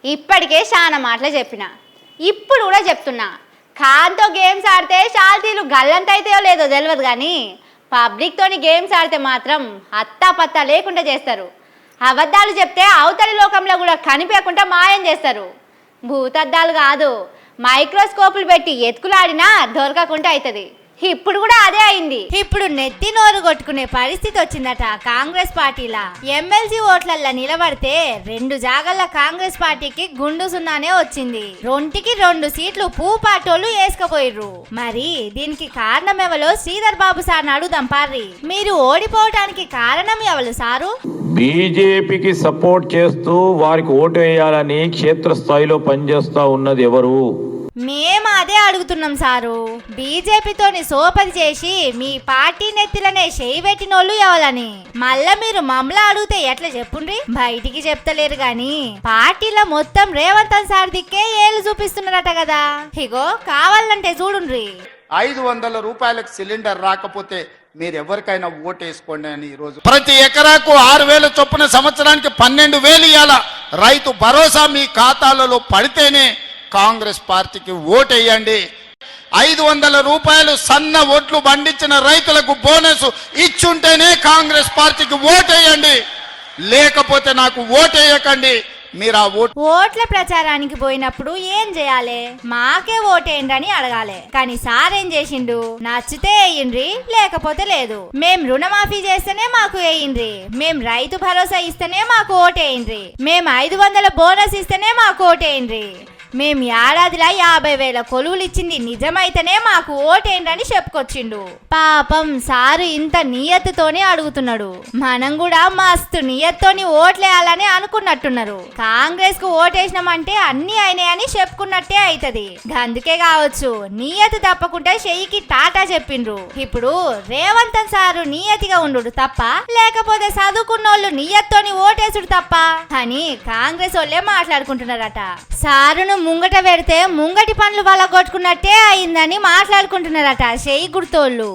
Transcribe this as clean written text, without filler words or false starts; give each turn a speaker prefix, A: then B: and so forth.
A: ఇప్పటికే చాలా మాటలు చెప్పిన, ఇప్పుడు కూడా చెప్తున్నా. ఖాన్తో గేమ్స్ ఆడితే షాల్తీలు గల్లంత అవుతాయో లేదో తెలియదు, కానీ పబ్లిక్తోని గేమ్స్ ఆడితే మాత్రం అత్తా పత్తా లేకుండా చేస్తారు. అబద్ధాలు చెప్తే అవతలి లోకంలో కూడా కనిపించకుండా మాయం చేస్తారు. భూతద్దాలు కాదు, మైక్రోస్కోపులు పెట్టి ఎత్తుకులాడినా దొరకకుండా అవుతుంది. ఇప్పుడు కూడా అదే అయింది. ఇప్పుడు నెత్తి నోరు కొట్టుకునే పరిస్థితి వచ్చిందట కాంగ్రెస్ పార్టీలా. ఎమ్మెల్సీ ఓట్లల్లో నిలబడితే 2 జాగల్ల కాంగ్రెస్ పార్టీకి గుండు సున్నానే వచ్చింది. 2కి 2 సీట్లు పూపాటోళ్ళు వేసుకపోయిర్రు. మరి దీనికి కారణం ఎవలో శ్రీధర్ బాబు సార్ అడుగుదాం పార్రి. మీరు ఓడిపోవడానికి కారణం ఎవరు సారు?
B: బీజేపీకి సపోర్ట్ చేస్తూ వారికి ఓటు వేయాలని క్షేత్రస్థాయిలో పనిచేస్తా ఉన్నది ఎవరు?
A: మేము అదే అడుగుతున్నాం సారు. బీజేపీతోని సోపతి చేసి మీ పార్టీ నెత్తిలనే చేయి పెట్టినోళ్ళు ఎవలని మళ్ళా మీరు మమ్మల్ని అడిగితే ఎట్లా చెప్పుండ్రి? బయటికి చెప్తలేరు గాని పార్టీలో మొత్తం రేవంత్ సార్ దిక్కే ఏళ్ళు చూపిస్తున్నారట కదా. ఇగో కావాలంటే చూడుండ్రి.
C: 500 రూపాయలకు సిలిండర్ రాకపోతే మీరు ఎవరికైనా ఓటేసుకోండి అని ఈరోజు ప్రతి ఎకరాకు 6,000 చొప్పున సంవత్సరానికి 12,000 ఇవ్వాల. రైతు భరోసా మీ ఖాతాలలో పడితేనే కాంగ్రెస్ పార్టీకి ఓటేయండి. 500 రూపాయలు సన్న ఓట్లు పండించిన రైతులకు బోనస్ ఇచ్చుంటేనే కాంగ్రెస్ పార్టీకి ఓటేయండి, లేకపోతే నాకు ఓటేయకండి. మీరు ఆ
A: ఓట్ల ప్రచారానికి పోయినప్పుడు ఏం చేయాలి? మాకే ఓటేయండి అని అడగాలి. కానీ సార్ ఏం చేసిండు? నచ్చితే వేయండ్రి, లేకపోతే లేదు. మేం రుణమాఫీ చేస్తేనే మాకు వేయండ్రి, మేం రైతు భరోసా ఇస్తేనే మాకు ఓటేయండ్రి, మేం 500 బోనస్ ఇస్తేనే మాకు ఓటేయండ్రి, మేం ఏడాదిలా 50,000 కొలువులు ఇచ్చింది నిజమైతేనే మాకు ఓటేంటని చెప్పుకొచ్చిండు. పాపం సారు ఇంత నియత్తుతోనే అడుగుతున్నాడు. మనం కూడా మస్తు నియత్తోని ఓట్లేయాలని అనుకున్నట్టున్నారు. కాంగ్రెస్ కు ఓటేసినామంటే అన్ని అయినాయని చెప్పుకున్నట్టే అవుతుంది. అందుకే కావచ్చు నియతి తప్పకుండా చెయ్యికి టాటా చెప్పిండ్రు. ఇప్పుడు రేవంత్ సారు నియతిగా ఉండు తప్ప, లేకపోతే చదువుకున్నోళ్ళు నియత్తోని ఓటేసుడు తప్ప అని కాంగ్రెస్ వాళ్ళే మాట్లాడుకుంటున్నారట. సారును ముంగట పెడితే ముంగటి పనులు వాళ్ళ కొట్టుకున్నట్టే అయిందని మాట్లాడుకుంటున్నారట చెయ్యి గుర్తోళ్ళు.